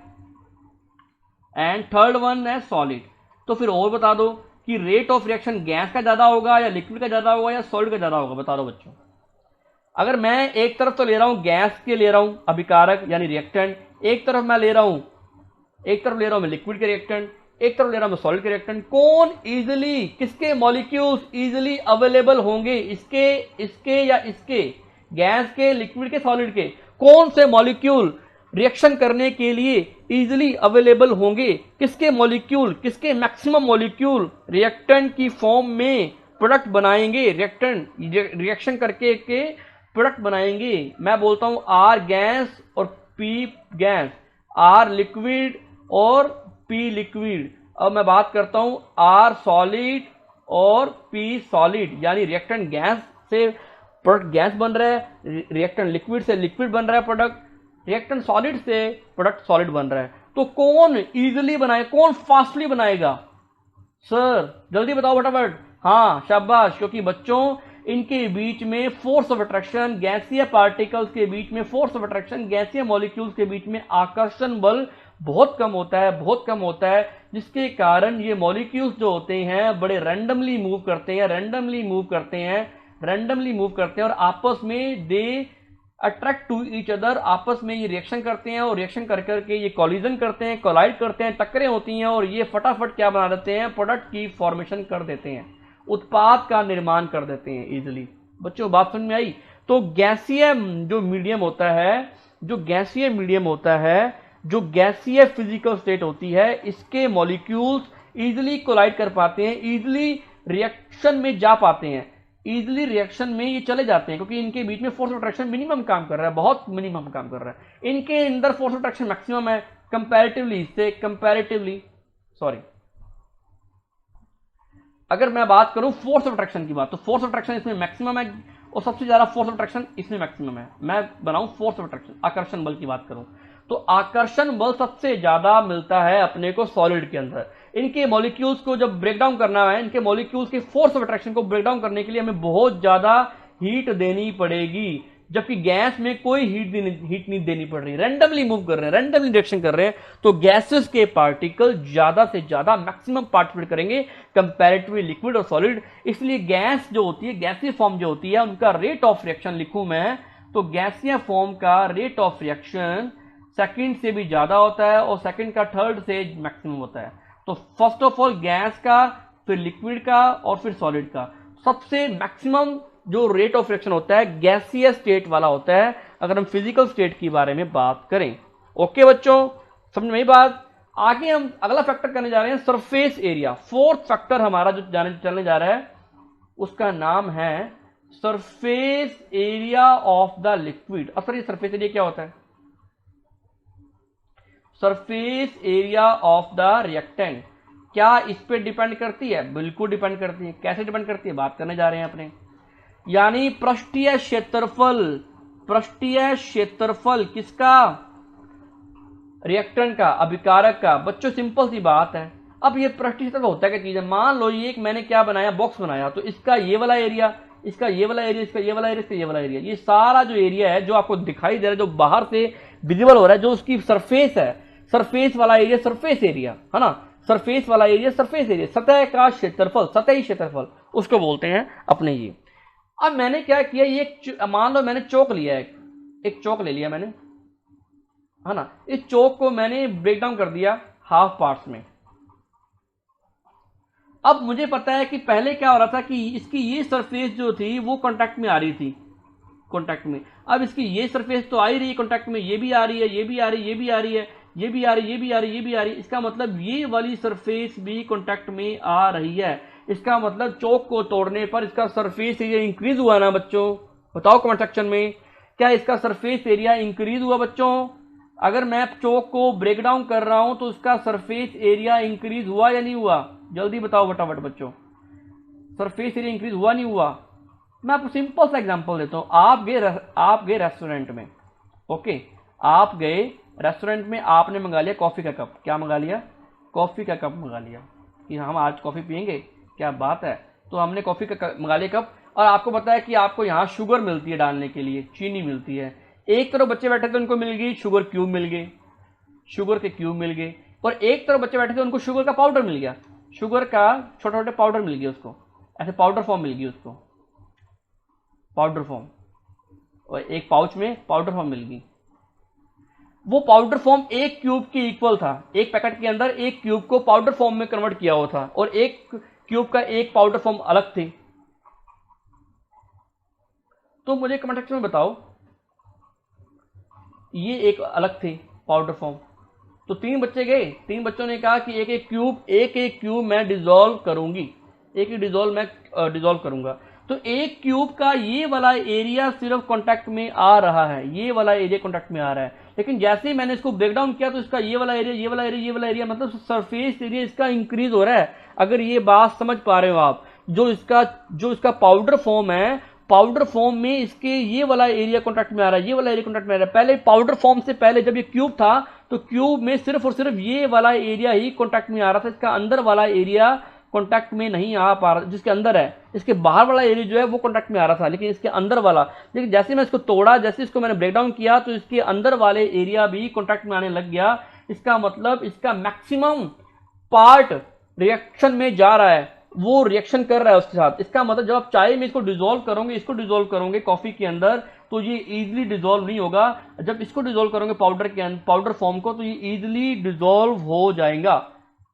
एंड 3rd वन है सॉलिड। तो फिर और बता दो कि रेट ऑफ रिएक्शन गैस का ज्यादा होगा या लिक्विड का ज्यादा होगा या सॉलिड का ज्यादा होगा, बता दो बच्चों। अगर मैं एक तरफ तो ले रहा हूं गैस के ले रहा हूं अभिकारक यानी रिएक्टेंट, एक तरफ मैं ले रहा हूं मैं लिक्विड के रिएक्टेंट, एक तरफ ले रहा हूं मैं सॉलिड के रिएक्टेंट, कौन इजिली, किसके मॉलिक्यूल्स इजिली अवेलेबल होंगे, इसके या इसके, गैस के, लिक्विड के, सॉलिड के, कौन से मॉलिक्यूल रिएक्शन करने के लिए इजीली अवेलेबल होंगे किसके मॉलिक्यूल, किसके मैक्सिमम मॉलिक्यूल रिएक्टेंट की फॉर्म में प्रोडक्ट बनाएंगे, रिएक्शन करके के प्रोडक्ट बनाएंगे। मैं बोलता हूं आर गैस और पी गैस, आर लिक्विड और पी लिक्विड। अब मैं बात करता हूं आर सॉलिड और पी सॉलिड, यानी रिएक्टेंट गैस से प्रोडक्ट गैस बन रहा है, रिएक्टेंट लिक्विड से लिक्विड बन रहा है प्रोडक्ट, रिएक्टेंट सॉलिड से प्रोडक्ट सॉलिड बन रहा है। तो कौन इजीली बनाएगा, कौन फास्टली बनाएगा? सर जल्दी बताओ फटाफट। हाँ शाबाश, क्योंकि बच्चों इनके बीच में फोर्स ऑफ अट्रैक्शन, गैसीय पार्टिकल्स के बीच में फोर्स ऑफ अट्रैक्शन, गैसीय मॉलिक्यूल्स के बीच में आकर्षण बल बहुत कम होता है, बहुत कम होता है, जिसके कारण ये मॉलिक्यूल्स जो होते हैं बड़े रैंडमली मूव करते हैं, रैंडमली मूव करते हैं और आपस में they attract to each other, आपस में ये रिएक्शन करते हैं और रिएक्शन कर करके ये कॉलिजन करते हैं, कोलाइड करते हैं, टक्करें होती हैं और ये फटाफट क्या बना देते हैं, प्रोडक्ट की फॉर्मेशन कर देते हैं, उत्पाद का निर्माण कर देते हैं इजीली। बच्चों बात समझ में आई? तो गैसीय जो मीडियम होता है, जो गैसीय मीडियम होता है, जो गैसीय फिजिकल स्टेट होती है, इसके मॉलिक्यूल्स इजीली कोलाइड कर पाते हैं, इजीली रिएक्शन में जा पाते हैं, इजीली रिएक्शन में ये चले जाते हैं, क्योंकि इनके बीच में फोर्स ऑफ अट्रैक्शन मिनिमम काम कर रहा है, बहुत मिनिमम काम कर रहा है। इनके अंदर फोर्स ऑफ अट्रैक्शन मैक्सिमम है कंपैरेटिवली, इससे कंपैरेटिवली सॉरी, अगर मैं बात करूं फोर्स ऑफ अट्रैक्शन की बात, तो फोर्स ऑफ अट्रैक्शन इसमें मैक्सिमम है और सबसे ज्यादा फोर्स ऑफ अट्रैक्शन इसमें मैक्सिमम है। मैं बनाऊं फोर्स ऑफ अट्रैक्शन, आकर्षण बल की बात करूं तो आकर्षण बल सबसे ज्यादा मिलता है अपने को सॉलिड के अंदर। इनके मॉलिक्यूल्स को जब ब्रेक डाउन करना है, इनके मॉलिक्यूल्स के फोर्स ऑफ अट्रैक्शन को ब्रेक डाउन करने के लिए हमें बहुत ज्यादा हीट देनी पड़ेगी, जबकि गैस में कोई हीट नहीं देनी पड़ रही, रैंडमली मूव कर रहे हैं, रैंडमली रिएक्शन कर रहे हैं, तो गैसेस के पार्टिकल ज्यादा से ज्यादा मैक्सिमम पार्टिसिपेट करेंगे कंपैरेटिवली लिक्विड और सॉलिड। इसलिए गैस जो होती है, गैसीय फॉर्म जो होती है, उनका रेट ऑफ रिएक्शन लिखूं मैं तो गैसीय फॉर्म का रेट ऑफ रिएक्शन सेकंड से भी ज्यादा होता है और सेकंड का थर्ड से मैक्सिमम होता है। तो फर्स्ट ऑफ ऑल गैस का, फिर लिक्विड का और फिर सॉलिड का सबसे मैक्सिमम जो रेट ऑफ रिएक्शन होता है गैसीय स्टेट वाला होता है, अगर हम फिजिकल स्टेट के बारे में बात करें। ओके बच्चों, समझ में बात? आगे हम अगला फैक्टर करने जा रहे हैं सरफेस एरिया। फोर्थ फैक्टर हमारा जो चलने जा रहा है उसका नाम है surface area of the liquid. अब सर ये सरफेस एरिया क्या होता है? Surface area of the reactant क्या इस पे डिपेंड करती है? बिल्कुल डिपेंड करती है। कैसे डिपेंड करती है बात करने जा रहे हैं अपने, यानी पृष्ठीय क्षेत्रफल, पृष्ठीय क्षेत्रफल किसका? रिएक्टेंट का, अभिकारक का। बच्चों सिंपल सी बात है। अब ये पृष्ठीय क्षेत्रफल होता है क्या चीज है? मान लो ये एक मैंने क्या बनाया, बॉक्स बनाया, तो इसका ये वाला एरिया, इसका ये वाला एरिया, इसका ये वाला एरिया, इसका ये वाला एरिया, ये सारा जो एरिया है जो आपको दिखाई दे रहा है, जो बाहर से विजिबल हो रहा है, जो उसकी सरफेस है, सरफेस वाला एरिया, सरफेस एरिया है ना, सरफेस वाला एरिया, सरफेस एरिया, सतह का क्षेत्रफल, सतही क्षेत्रफल उसको बोलते हैं अपने ये। अब मैंने क्या किया, ये मान लो मैंने चौक लिया, एक चौक ले लिया मैंने, है ना, इस चौक को मैंने ब्रेक डाउन कर दिया हाफ पार्ट्स में। अब मुझे पता है कि पहले क्या हो रहा था कि इसकी ये सरफेस जो थी वो कांटेक्ट में आ रही थी, कांटेक्ट में। अब इसकी ये सरफेस तो आ ही रही है कांटेक्ट में, ये भी आ रही है, ये भी आ रही है, ये भी आ रही है, ये भी आ रही है, ये भी आ रही है, ये भी आ रही है। इसका मतलब ये वाली सरफेस भी कांटेक्ट में आ रही है। इसका मतलब चौक को तोड़ने पर इसका सरफेस एरिया इंक्रीज हुआ ना बच्चों? बताओ कमेंट सेक्शन में, क्या इसका सरफेस एरिया इंक्रीज हुआ बच्चों? अगर मैं चौक को ब्रेक डाउन कर रहा हूं तो इसका सरफेस एरिया इंक्रीज हुआ या नहीं हुआ? जल्दी बताओ फटाफट बच्चों, सरफेस एरिया इंक्रीज हुआ नहीं हुआ? मैं आपको सिंपल सा एग्जांपल देता हूं। आप गए रेस्टोरेंट में, ओके, आप गए रेस्टोरेंट में, आपने मंगा लिया कॉफी का कप। क्या मंगा लिया? कॉफी का कप मंगा लिया कि हम आज कॉफी पियेंगे, क्या बात है। तो हमने कॉफी का मंगा लिया कप, और आपको पता है कि आपको यहाँ शुगर मिलती है डालने के लिए, चीनी मिलती है। एक तरफ बच्चे बैठे थे उनको मिल गई शुगर क्यूब मिल गए, शुगर के क्यूब मिल गए, और एक तरफ बच्चे बैठे थे उनको शुगर का पाउडर मिल गया, शुगर का छोटे छोटे पाउडर मिल गया उसको, ऐसे पाउडर फॉर्म मिल गई उसको, पाउडर फॉर्म, और एक पाउच में पाउडर फॉर्म मिल गई। वो पाउडर फॉर्म एक क्यूब के इक्वल था, एक पैकेट के अंदर एक क्यूब को पाउडर फॉर्म में कन्वर्ट किया हुआ था, और एक क्यूब का एक पाउडर फॉर्म अलग थी। तो मुझे कमेंट सेक्शन में बताओ, ये एक अलग थे पाउडर फॉर्म। तो 3 बच्चे गए, 3 बच्चों ने कहा कि एक एक क्यूब मैं डिसॉल्व करूंगी, एक डिसॉल्व मैं डिसॉल्व करूंगा। तो एक क्यूब का ये वाला एरिया सिर्फ कांटेक्ट में आ रहा है, ये वाला एरिया कांटेक्ट में आ रहा है, लेकिन जैसे ही मैंने इसको ब्रेक डाउन किया तो इसका ये वाला एरिया, ये वाला एरिया, ये वाला एरिया, मतलब सरफेस एरिया इसका इंक्रीज हो रहा है। अगर ये बात समझ पा रहे हो आप, जो इसका पाउडर फॉर्म है, पाउडर फॉर्म में इसके ये वाला एरिया कांटेक्ट में आ रहा है, ये वाला एरिया कांटेक्ट में आ रहा है। पहले पाउडर फॉर्म से पहले जब ये क्यूब था तो क्यूब में सिर्फ और सिर्फ ये वाला एरिया ही कांटेक्ट में आ रहा था, इसका अंदर वाला एरिया कांटेक्ट में नहीं आ पा रहा, जिसके अंदर है, इसके बाहर वाला एरिया जो है वो कांटेक्ट में आ रहा था, लेकिन इसके अंदर वाला, लेकिन जैसे मैं इसको तोड़ा, जैसे इसको मैंने ब्रेक डाउन किया तो इसके अंदर वाले एरिया भी कांटेक्ट में आने लग गया। इसका मतलब इसका मैक्सिमम पार्ट रिएक्शन में जा रहा है, वो रिएक्शन कर रहा है उसके साथ। इसका मतलब जब आप चाय में इसको डिसॉल्व करोगे, इसको डिसॉल्व करोगे कॉफी के अंदर, तो ये इजीली डिसॉल्व नहीं होगा। जब इसको डिसॉल्व करोगे पाउडर फॉर्म को, तो ये इजीली डिसॉल्व हो जाएगा।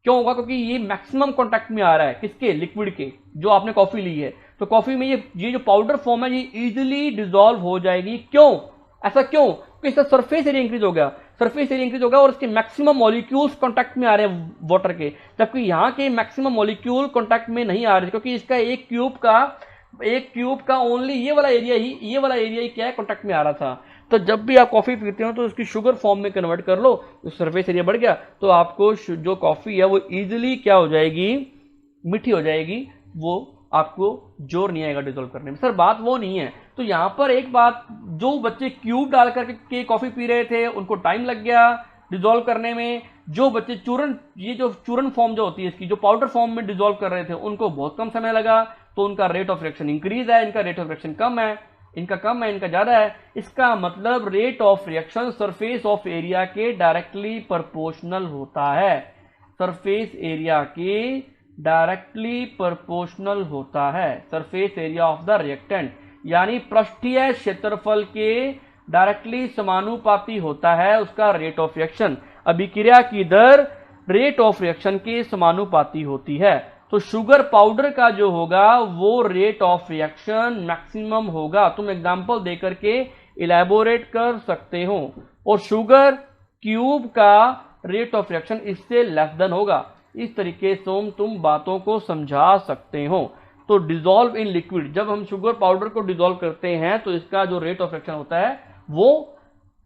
क्यों होगा? क्योंकि ये मैक्सिमम कांटेक्ट में आ रहा है, किसके? लिक्विड के, जो आपने कॉफी ली है। तो कॉफी में ये जो पाउडर फॉर्म है ये इजीली डिसॉल्व हो जाएगी। क्यों? ऐसा क्यों? क्योंकि इसका सरफेस एरिया इंक्रीज हो गया, सरफेस एरिया इंक्रीज हो गया और इसके मैक्सिमम मॉलिक्यूल्स कांटेक्ट में आ रहे हैं वाटर के, जबकि यहाँ के मैक्सिमम मॉलिक्यूल कांटेक्ट में नहीं आ रहे, क्योंकि इसका एक क्यूब का ओनली ये वाला एरिया ही क्या है, कांटेक्ट में आ रहा था। तो जब भी आप कॉफी पीते हो तो उसकी शुगर फॉर्म में कन्वर्ट कर लो, तो सरफेस एरिया बढ़ गया, तो आपको जो कॉफी है वो इजीली क्या हो जाएगी, मीठी हो जाएगी, वो आपको जोर नहीं आएगा डिसॉल्व करने में। सर बात वो नहीं है। तो यहाँ पर एक बात, जो बच्चे क्यूब डाल करके कॉफी पी रहे थे उनको टाइम लग गया डिसॉल्व करने में, जो बच्चे चूरन फॉर्म जो होती है इसकी, जो पाउडर फॉर्म में डिसॉल्व कर रहे थे, उनको बहुत कम समय लगा, तो उनका रेट ऑफ रिएक्शन इंक्रीज है, इनका रेट ऑफ रिएक्शन कम है, इनका ज्यादा है। इसका मतलब rate of reaction surface of area के डायरेक्टली प्रोपोर्शनल होता है, सरफेस एरिया के डायरेक्टली प्रोपोर्शनल होता है, surface area of the reactant, यानी पृष्ठीय क्षेत्रफल के डायरेक्टली समानुपाती होता है उसका रेट ऑफ रिएक्शन। अभिक्रिया की दर रेट ऑफ रिएक्शन के समानुपाती होती है। तो शुगर पाउडर का जो होगा वो रेट ऑफ रिएक्शन मैक्सिमम होगा। तुम एग्जांपल देकर के इलेबोरेट कर सकते हो, और शुगर क्यूब का रेट ऑफ रिएक्शन इससे लेस देन होगा। इस तरीके से तुम बातों को समझा सकते हो। तो डिसॉल्व इन लिक्विड, जब हम शुगर पाउडर को डिसॉल्व करते हैं तो इसका जो रेट ऑफ रिएक्शन होता है वो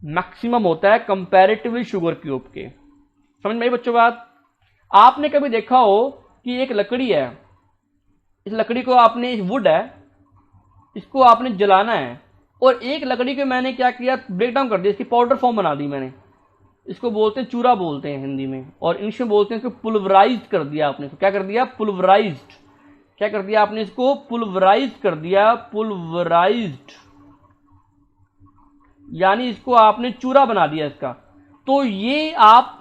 मैक्सिमम होता है कंपैरेटिवली शुगर क्यूब के। समझ में आई बच्चों बात? आपने कभी देखा हो कि एक लकड़ी है, इस लकड़ी को आपने, वुड है, इसको आपने जलाना है, और एक लकड़ी को मैंने क्या किया, ब्रेक डाउन कर दिया, इसकी पाउडर फॉर्म बना दी मैंने, इसको बोलते हैं चूरा बोलते हैं हिंदी में, और इंग्लिश में बोलते हैं इसको पुल्वराइज्ड कर दिया आपने। तो क्या कर दिया? पुल्वराइज्ड। क्या कर दिया आपने? इसको पुल्वराइज्ड कर दिया, पुल्वराइज्ड, यानी इसको आपने चूरा बना दिया इसका। तो ये आप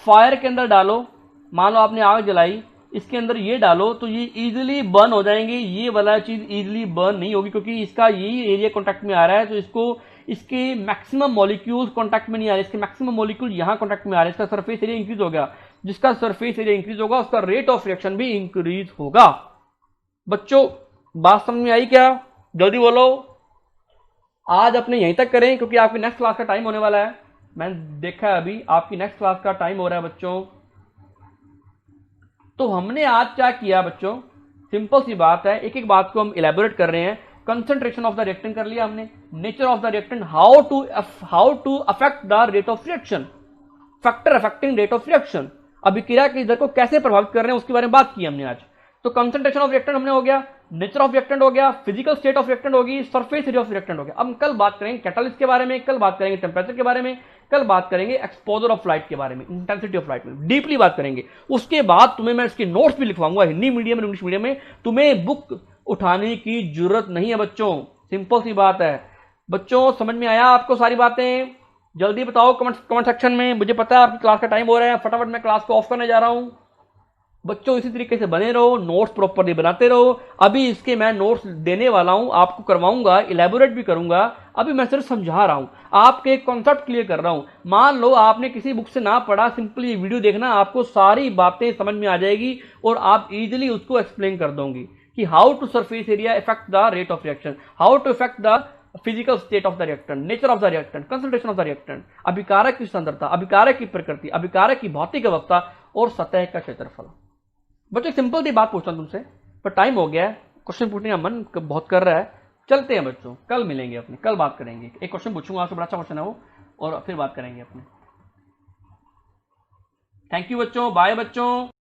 फायर के अंदर डालो, मान लो आपने आग जलाई, इसके अंदर ये डालो तो ये इजीली बर्न हो जाएंगे। ये वाला चीज इजीली बर्न नहीं होगी क्योंकि इसका यही एरिया कांटेक्ट में आ रहा है, तो इसको इसके मैक्सिमम मॉलिक्यूल्स कांटेक्ट में नहीं आ रहे, इसके मैक्सिमम मॉलिक्यूल यहां कांटेक्ट में आ रहे हैं, इसका सरफेस एरिया इंक्रीज हो गया। जिसका सरफेस एरिया इंक्रीज होगा उसका रेट ऑफ रिएक्शन भी इंक्रीज होगा। बच्चों बात समझ में आई क्या? जल्दी बोलो। आज अपने यहीं तक करें क्योंकि आपकी नेक्स्ट क्लास का टाइम होने वाला है। मैंने देखा है अभी आपकी नेक्स्ट क्लास का टाइम हो रहा है बच्चों। तो हमने आज क्या किया बच्चों? सिंपल सी बात है, एक एक बात को हम इलेबोरेट कर रहे हैं। कंसंट्रेशन ऑफ द रिएक्टेंट कर लिया हमने, nature of the reactant, how to affect the rate of reaction, factor affecting rate of reaction, अभिक्रिया की दर को कैसे प्रभावित कर रहे हैं उसके बारे में बात की हमने आज। तो कंसंट्रेशन ऑफ रिएक्टेंट हमने हो गया, नेचर ऑफ रिएक्टेंट हो गया, फिजिकल स्टेट ऑफ रिएक्टेंट होगी, सरफेस एरिया ऑफ रिएक्टेंट हो गया। अब कल बात करेंगे कैटालिस्ट के बारे में, कल बात करेंगे टेम्परेचर के बारे में, कल बात करेंगे एक्सपोजर ऑफ लाइट के बारे में, इंटेंसिटी ऑफ लाइट में डीपली बात करेंगे। उसके बाद तुम्हें मैं इसके नोट्स भी लिखवाऊंगा, हिंदी मीडियम में, इंग्लिश मीडियम में। तुम्हें बुक उठाने की जरूरत नहीं है बच्चों, सिंपल सी बात है। बच्चों समझ में आया आपको सारी बातें? जल्दी बताओ कमेंट सेक्शन में। मुझे पता है आपकी क्लास का टाइम हो रहा है, फटाफट मैं क्लास को ऑफ करने जा रहा हूं। बच्चों इसी तरीके से बने रहो, नोट्स प्रॉपरली बनाते रहो। अभी इसके मैं नोट्स देने वाला हूं, आपको करवाऊंगा, इलेबोरेट भी करूंगा। अभी मैं सिर्फ समझा रहा हूं, आपके कॉन्सेप्ट क्लियर कर रहा हूं। मान लो आपने किसी बुक से ना पढ़ा, सिंपली वीडियो देखना, आपको सारी बातें समझ में आ जाएगी और आप इजीली उसको एक्सप्लेन कर दोगे कि how to surface area effect the rate of reaction, how to effect the physical state of the reactant, nature of the reactant, concentration of the reactant, अभिकारक की सांद्रता, अभिकारक की प्रकृति, अभिकारक की भौतिक अवस्था और सतह का क्षेत्रफल। बच्चों सिंपल सी बात पूछता हूं तुमसे, पर टाइम हो गया है, क्वेश्चन पूछने का मन बहुत कर रहा है। चलते हैं बच्चों, कल मिलेंगे अपने, कल बात करेंगे। एक क्वेश्चन पूछूंगा आपसे, बड़ा अच्छा क्वेश्चन है वो, और फिर बात करेंगे अपने। थैंक यू बच्चों, बाय बच्चों।